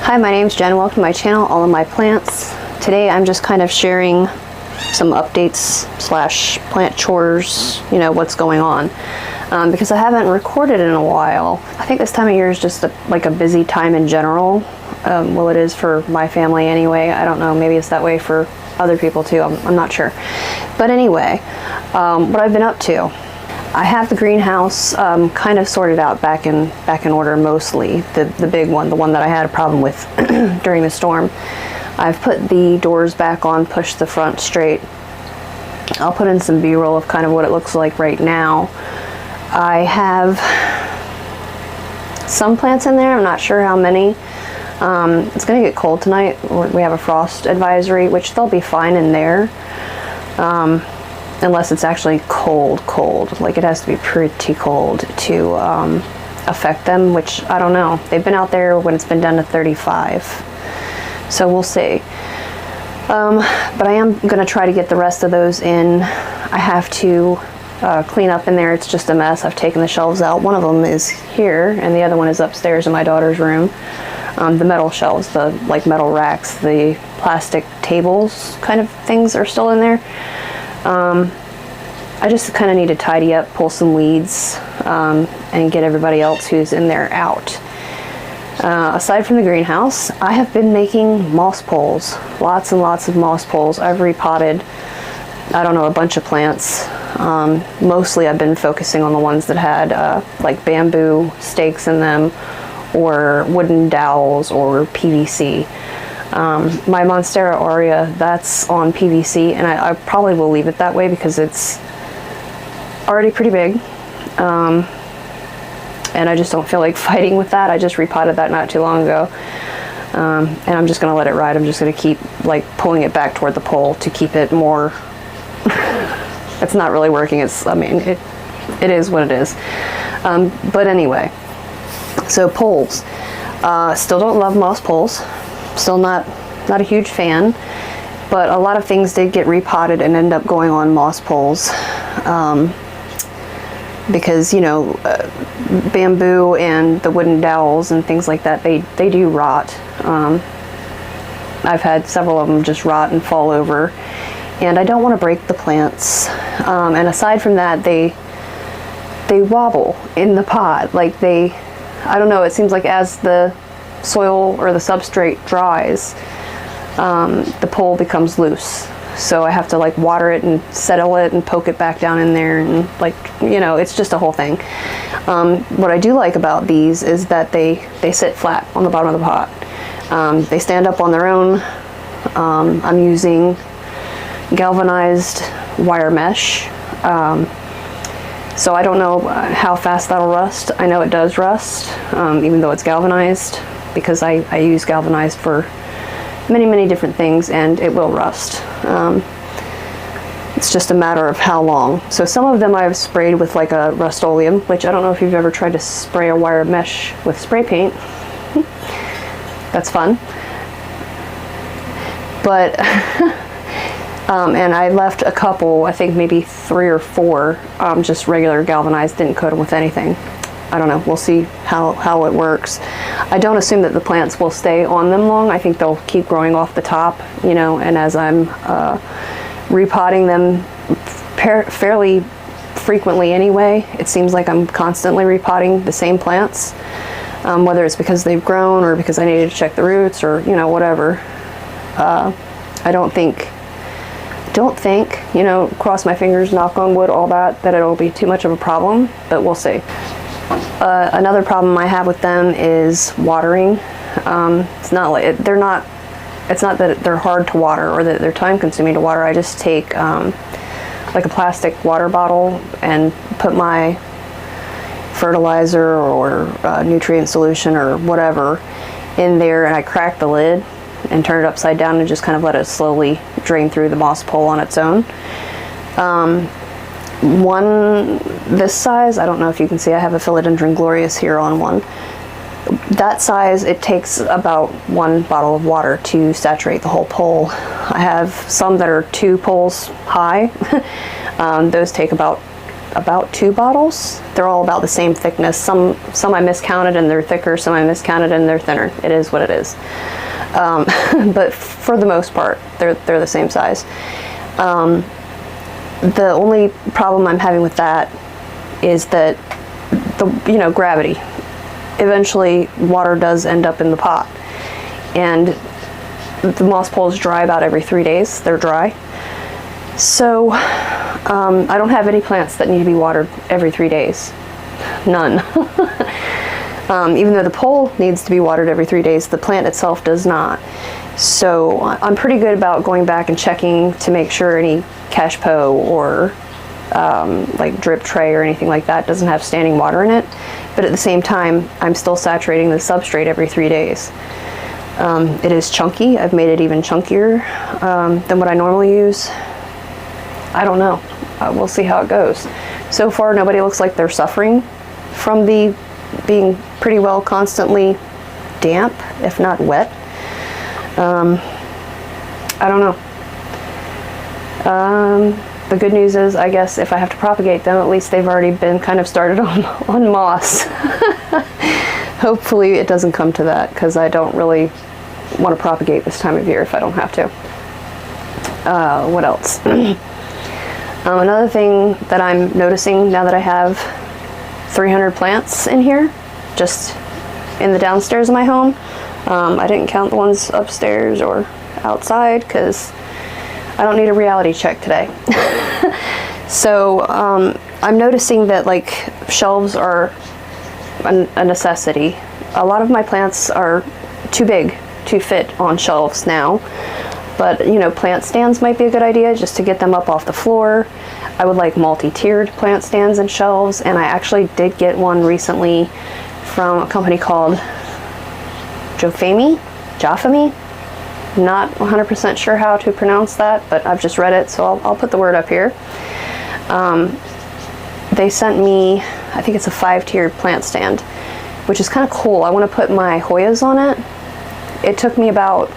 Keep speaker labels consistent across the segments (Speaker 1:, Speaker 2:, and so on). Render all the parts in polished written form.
Speaker 1: Hi, my name's Jen. Welcome to my channel, All of My Plants. Today I'm just kind of sharing some updates slash plant chores, you know, what's going on. Because I haven't recorded in a while. I think this time of year is just like a busy time in general. Well, it is for my family anyway. I don't know, maybe it's that way for other people too. I'm not sure. But anyway, what I've been up to. I have the greenhouse kind of sorted out back in order mostly. The big one, the one that I had a problem with during the storm. I've put the doors back on, pushed the front straight. I'll put in some B-roll of kind of what it looks like right now. I have some plants in there, I'm not sure how many. It's gonna get cold tonight. We have a frost advisory, which they'll be fine in there. Unless it's actually cold, like it has to be pretty cold to affect them, which I don't know. They've been out there when it's been down to 35, so we'll see. But I am gonna try to get the rest of those in. I have to clean up in there. It's just a mess. I've taken the shelves out. One of them is here, and the other one is upstairs in my daughter's room. The metal shelves, the like metal racks, the plastic tables kind of things are still in there. I just kind of need to tidy up, pull some weeds, and get everybody else who's in there out. Aside from the greenhouse, I have been making moss poles. Lots and lots of moss poles. I've repotted, I don't know, a bunch of plants. Mostly I've been focusing on the ones that had like bamboo stakes in them, or wooden dowels, or PVC. My Monstera aurea, that's on PVC, and I probably will leave it that way because it's already pretty big, and I just don't feel like fighting with that. I just repotted that not too long ago, and I'm just gonna let it ride. I'm just gonna keep like pulling it back toward the pole to keep it more it's not really working. I mean it is what it is. But anyway, so poles, still don't love moss poles. Still not a huge fan, but a lot of things did get repotted and end up going on moss poles, because, you know, bamboo and the wooden dowels and things like that, they do rot. I've had several of them just rot and fall over, and I don't want to break the plants. And aside from that, they wobble in the pot. Like I don't know, it seems like as the soil or the substrate dries, the pole becomes loose. So I have to like water it and settle it and poke it back down in there, and like, you know, it's just a whole thing. What I do like about these is that they sit flat on the bottom of the pot. They stand up on their own. I'm using galvanized wire mesh. So I don't know how fast that'll rust. I know it does rust, even though it's galvanized, because I use galvanized for many different things, and it will rust. It's just a matter of how long. So some of them I've sprayed with like a Rust-Oleum, which I don't know if you've ever tried to spray a wire mesh with spray paint. That's fun. But and I left a couple, I think maybe 3 or 4, just regular galvanized, didn't coat them with anything. I don't know, we'll see how it works. I don't assume that the plants will stay on them long. I think they'll keep growing off the top, you know, and as I'm repotting them fairly frequently anyway, it seems like I'm constantly repotting the same plants, whether it's because they've grown or because I needed to check the roots, or, you know, whatever. I don't think, you know, cross my fingers, knock on wood, all that it'll be too much of a problem, but we'll see. Another problem I have with them is watering. It's not that they're hard to water or that they're time consuming to water. I just take like a plastic water bottle and put my fertilizer or nutrient solution or whatever in there, and I crack the lid and turn it upside down and just kind of let it slowly drain through the moss pole on its own. One this size, I don't know if you can see, I have a Philodendron glorious here on one. That size, it takes about 1 bottle of water to saturate the whole pole. I have some that are 2 poles high. Those take about about 2 bottles. They're all about the same thickness. Some I miscounted and they're thicker, some I miscounted and they're thinner. It is what it is. But for the most part, they're the same size. The only problem I'm having with that is that gravity. Eventually, water does end up in the pot, and the moss poles dry about every 3 days. They're dry. So I don't have any plants that need to be watered every 3 days. None. Even though the pole needs to be watered every 3 days, the plant itself does not. So I'm pretty good about going back and checking to make sure any cashpo or like drip tray or anything like that doesn't have standing water in it. But at the same time, I'm still saturating the substrate every 3 days. It is chunky. I've made it even chunkier than what I normally use. I don't know. We'll see how it goes. So far, nobody looks like they're suffering from the being pretty well constantly damp, if not wet. I don't know. The good news is, I guess, if I have to propagate them, at least they've already been kind of started on moss. Hopefully it doesn't come to that, because I don't really want to propagate this time of year if I don't have to. What else? Another thing that I'm noticing now that I have 300 plants in here, just in the downstairs of my home. I didn't count the ones upstairs or outside because I don't need a reality check today. So I'm noticing that like shelves are a necessity. A lot of my plants are too big to fit on shelves now, but plant stands might be a good idea just to get them up off the floor. I would like multi-tiered plant stands and shelves, and I actually did get one recently from a company called Jofami. Not 100% sure how to pronounce that, but I've just read it, so I'll put the word up here. They sent me, I think it's a 5-tiered plant stand, which is kind of cool. I want to put my Hoyas on it. It took me about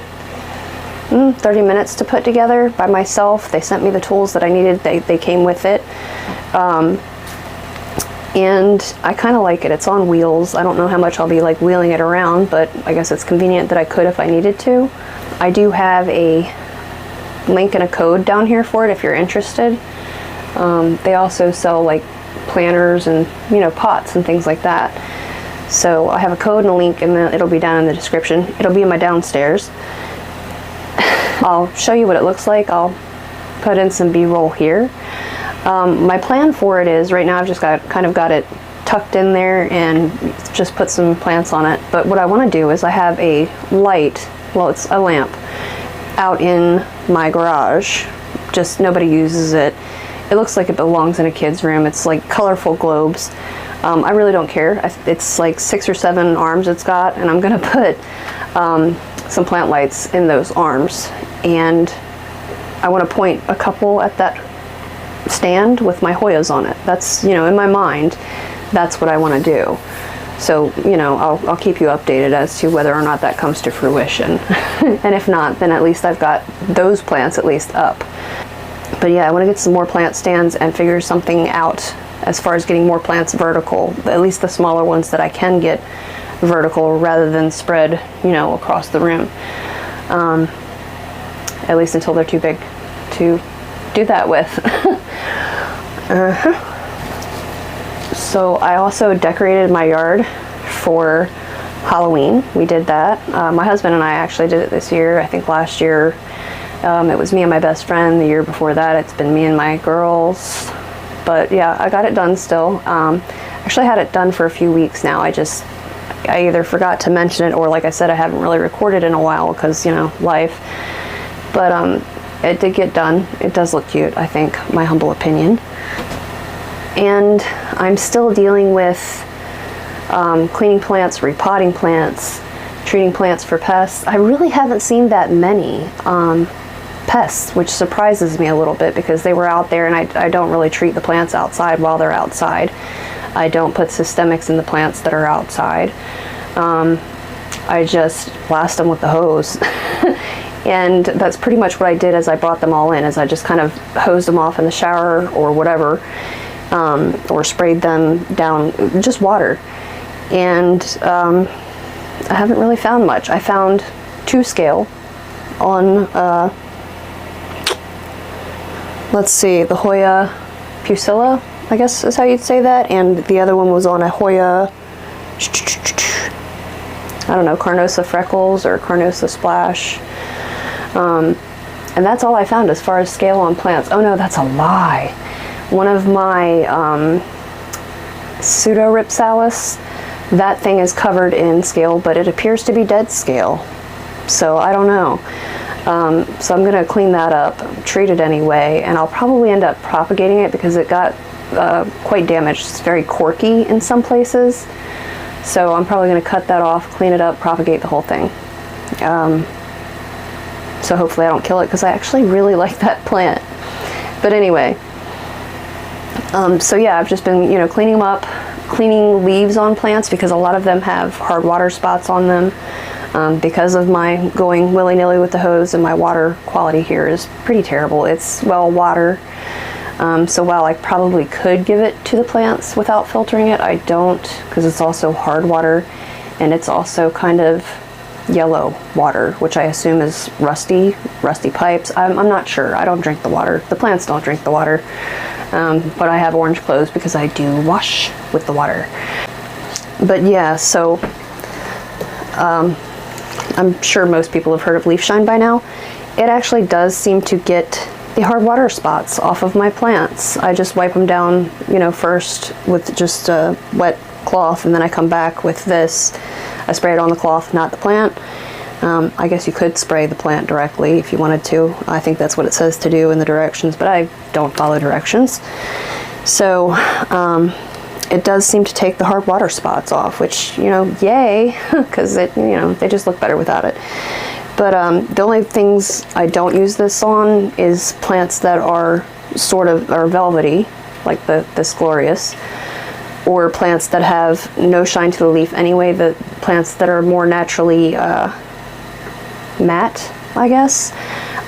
Speaker 1: 30 minutes to put together by myself. They sent me the tools that I needed. They came with it. And I kind of like it. It's on wheels. I don't know how much I'll be like wheeling it around, but I guess it's convenient that I could if I needed to. I do have a link and a code down here for it if you're interested. They also sell like planters and pots and things like that. So I have a code and a link, and then it'll be down in the description. It'll be in my downstairs. I'll show you what it looks like. I'll put in some B-roll here. My plan for it is, right now I've just kind of got it tucked in there and just put some plants on it. But what I want to do is I have a light, well, it's a lamp, out in my garage. Just nobody uses it. It looks like it belongs in a kid's room. It's like colorful globes. I really don't care. It's like 6 or 7 arms it's got, and I'm gonna put some plant lights in those arms. And I want to point a couple at that stand with my Hoyas on it. That's, in my mind, that's what I want to do. So, I'll keep you updated as to whether or not that comes to fruition. And if not, then at least I've got those plants at least up. But yeah, I want to get some more plant stands and figure something out as far as getting more plants vertical, at least the smaller ones that I can get vertical rather than spread, across the room. At least until they're too big to do that with. So I also decorated my yard for Halloween. We did that. My husband and I actually did it this year. I think last year it was me and my best friend. The year before that it's been me and my girls. But yeah, I got it done still. Actually had it done for a few weeks now. I either forgot to mention it, or like I said, I haven't really recorded in a while because, life. But it did get done. It does look cute, I think, my humble opinion. And I'm still dealing with cleaning plants, repotting plants, treating plants for pests. I really haven't seen that many pests, which surprises me a little bit because they were out there, and I don't really treat the plants outside while they're outside. I don't put systemics in the plants that are outside. I just blast them with the hose. And that's pretty much what I did as I brought them all in, as I just kind of hosed them off in the shower or whatever. or sprayed them down, just water. And I haven't really found much. I found 2 scale on, let's see, the Hoya pusilla, I guess is how you'd say that, and the other one was on a Hoya, I don't know, Carnosa Freckles or Carnosa Splash. And that's all I found as far as scale on plants. Oh no, that's a lie. One of my Pseudo-Ripsalis, that thing is covered in scale, but it appears to be dead scale. So I don't know. So I'm gonna clean that up, treat it anyway, and I'll probably end up propagating it because it got quite damaged. It's very corky in some places. So I'm probably gonna cut that off, clean it up, propagate the whole thing. So hopefully I don't kill it because I actually really like that plant. But anyway, so yeah, I've just been, cleaning them up, cleaning leaves on plants because a lot of them have hard water spots on them. Because of my going willy-nilly with the hose, and my water quality here is pretty terrible. It's well water. So while I probably could give it to the plants without filtering it, I don't, because it's also hard water and it's also kind of yellow water, which I assume is rusty pipes. I'm not sure. I don't drink the water. The plants don't drink the water. But I have orange clothes because I do wash with the water. But yeah, so I'm sure most people have heard of leaf shine by now. It actually does seem to get the hard water spots off of my plants. I just wipe them down, first with just a wet cloth, and then I come back with this. I spray it on the cloth, not the plant. I guess you could spray the plant directly if you wanted to. I think that's what it says to do in the directions, but I don't follow directions. So it does seem to take the hard water spots off, which, yay, because they just look better without it. But the only things I don't use this on is plants that are are velvety, like this glorious, or plants that have no shine to the leaf anyway, the plants that are more naturally matte, I guess.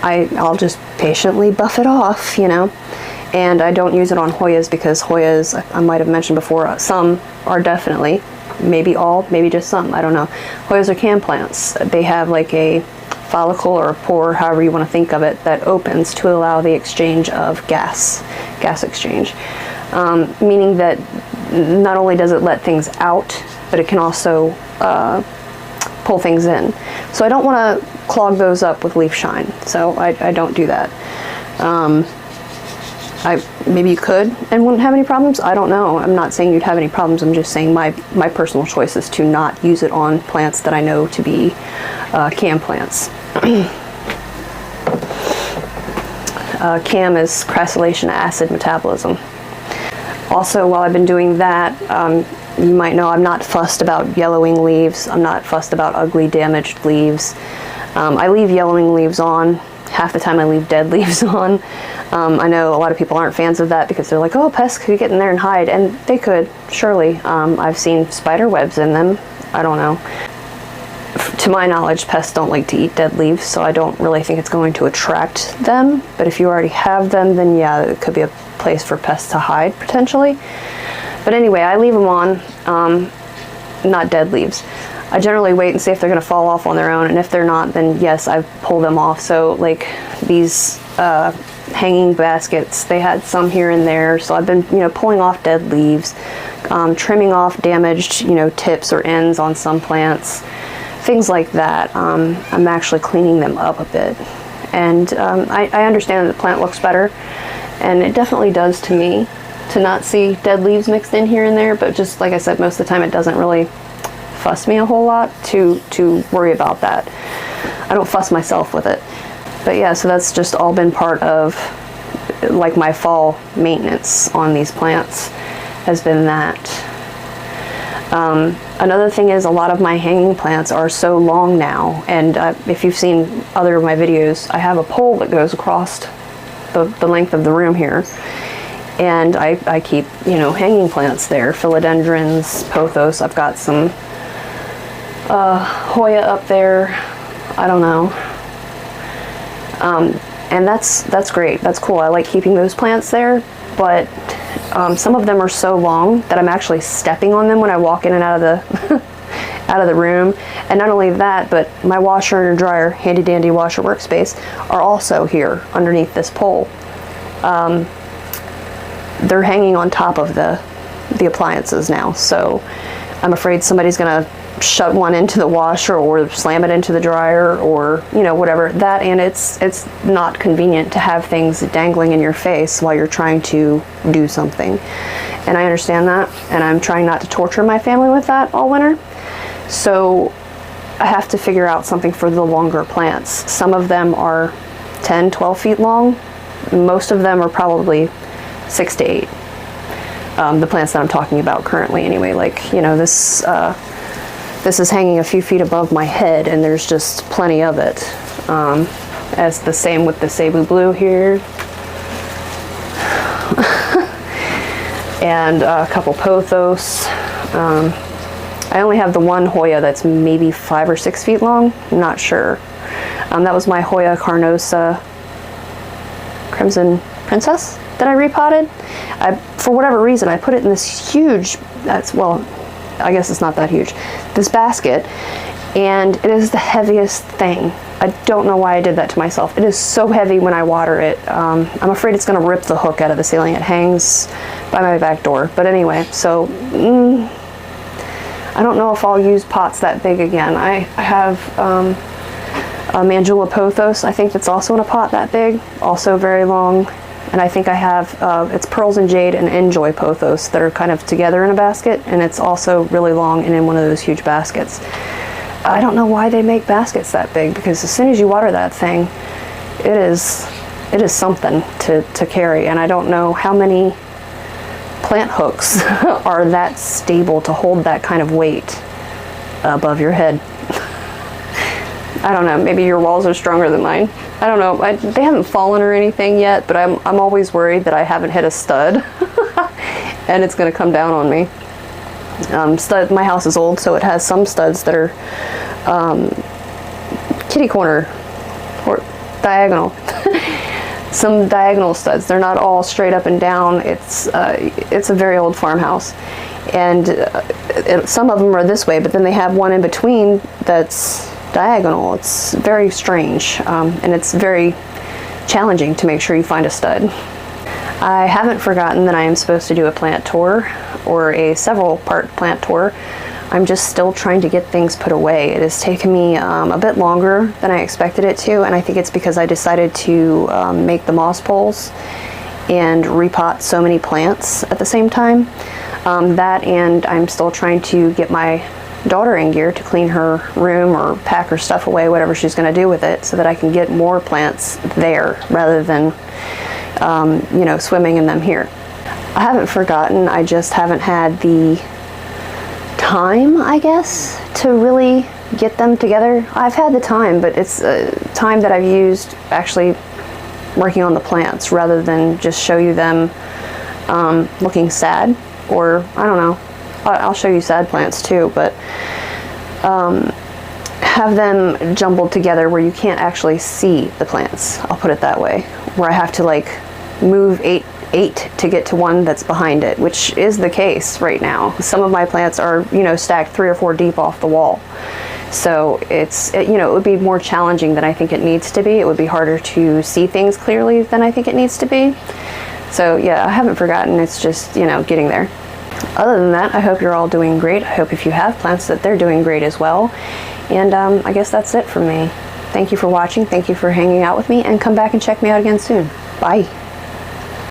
Speaker 1: I'll just patiently buff it off, and I don't use it on Hoyas because Hoyas, I might have mentioned before, some are definitely, maybe all, maybe just some, I don't know. Hoyas are can plants. They have like a follicle or a pore, however you want to think of it, that opens to allow the exchange of gas exchange. Meaning that not only does it let things out, but it can also pull things in. So I don't want to clog those up with leaf shine, so I don't do that. Maybe you could and wouldn't have any problems. I don't know. I'm not saying you'd have any problems. I'm just saying my personal choice is to not use it on plants that I know to be CAM plants. CAM is crassulation acid metabolism. Also, while I've been doing that, you might know I'm not fussed about yellowing leaves. I'm not fussed about ugly, damaged leaves. I leave yellowing leaves on. Half the time I leave dead leaves on. I know a lot of people aren't fans of that because they're like, oh, pests could get in there and hide, and they could, surely. I've seen spider webs in them. I don't know. To my knowledge, pests don't like to eat dead leaves, so I don't really think it's going to attract them. But if you already have them, then yeah, it could be a place for pests to hide, potentially. But anyway, I leave them on, not dead leaves. I generally wait and see if they're going to fall off on their own, and if they're not, then yes, I pull them off. So like these hanging baskets, they had some here and there, so I've been pulling off dead leaves, trimming off damaged tips or ends on some plants, things like that. I'm actually cleaning them up a bit, and I understand that the plant looks better, and it definitely does to me, to not see dead leaves mixed in here and there. But just like I said, most of the time it doesn't really fuss me a whole lot to worry about that. I don't fuss myself with it. But yeah, so that's just all been part of like my fall maintenance on these plants, has been that. Another thing is, a lot of my hanging plants are so long now, and if you've seen other of my videos, I have a pole that goes across the length of the room here, and I keep hanging plants there, philodendrons, pothos. I've got some Hoya up there, I don't know, and that's great, that's cool. I like keeping those plants there, but Some of them are so long that I'm actually stepping on them when I walk in and out of the out of the room. And not only that, but my washer and dryer, handy dandy washer workspace, are also here underneath this pole. They're hanging on top of the appliances now, so I'm afraid somebody's gonna shut one into the washer or slam it into the dryer, or whatever. That, and it's not convenient to have things dangling in your face while you're trying to do something, and I understand that, and I'm trying not to torture my family with that all winter. So I have to figure out something for the longer plants. Some of them are 10-12 feet long. Most of them are probably 6 to 8. The plants that I'm talking about currently anyway, like, this is hanging a few feet above my head, and there's just plenty of it. As the same with the Cebu Blue here. And a couple pothos. I only have the one Hoya that's maybe 5 or 6 feet long. I'm not sure. That was my Hoya Carnosa Crimson Princess that I repotted. For whatever reason, I put it in this huge, well, I guess it's not that huge, this basket, and it is the heaviest thing. I don't know why I did that to myself. It is so heavy when I water it. I'm afraid it's going to rip the hook out of the ceiling. It hangs by my back door. But anyway, so I don't know if I'll use pots that big again. I have a Mandula Pothos, I think, that's also in a pot that big, also very long. And I think I have, it's Pearls and Jade and Enjoy Pothos that are kind of together in a basket, and it's also really long and in one of those huge baskets. I don't know why they make baskets that big, because as soon as you water that thing, it is something to carry, and I don't know how many plant hooks are that stable to hold that kind of weight above your head. I don't know, maybe your walls are stronger than mine. I don't know, they haven't fallen or anything yet, but I'm always worried that I haven't hit a stud and it's gonna come down on me. My house is old, so it has some studs that are kitty corner or diagonal. Some diagonal studs. They're not all straight up and down. It's a very old farmhouse, and some of them are this way, but then they have one in between that's diagonal. It's very strange, and it's very challenging to make sure you find a stud. I haven't forgotten that I am supposed to do a plant tour, or a several part plant tour. I'm just still trying to get things put away. It has taken me a bit longer than I expected it to, and I think it's because I decided to make the moss poles and repot so many plants at the same time. That, and I'm still trying to get my daughter in gear to clean her room or pack her stuff away, whatever she's going to do with it, so that I can get more plants there rather than swimming in them here. I haven't forgotten, I just haven't had the time, I guess, to really get them together. I've had the time, but it's time that I've used actually working on the plants rather than just show you them looking sad, or I don't know, I'll show you sad plants too, but have them jumbled together where you can't actually see the plants, I'll put it that way, where I have to like move eight to get to one that's behind it, which is the case right now. Some of my plants are, stacked 3 or 4 deep off the wall. So it would be more challenging than I think it needs to be. It would be harder to see things clearly than I think it needs to be. So yeah, I haven't forgotten. It's just, getting there. Other than that, I hope you're all doing great. I hope if you have plants that they're doing great as well. And I guess that's it from me. Thank you for watching. Thank you for hanging out with me, and come back and check me out again soon. Bye.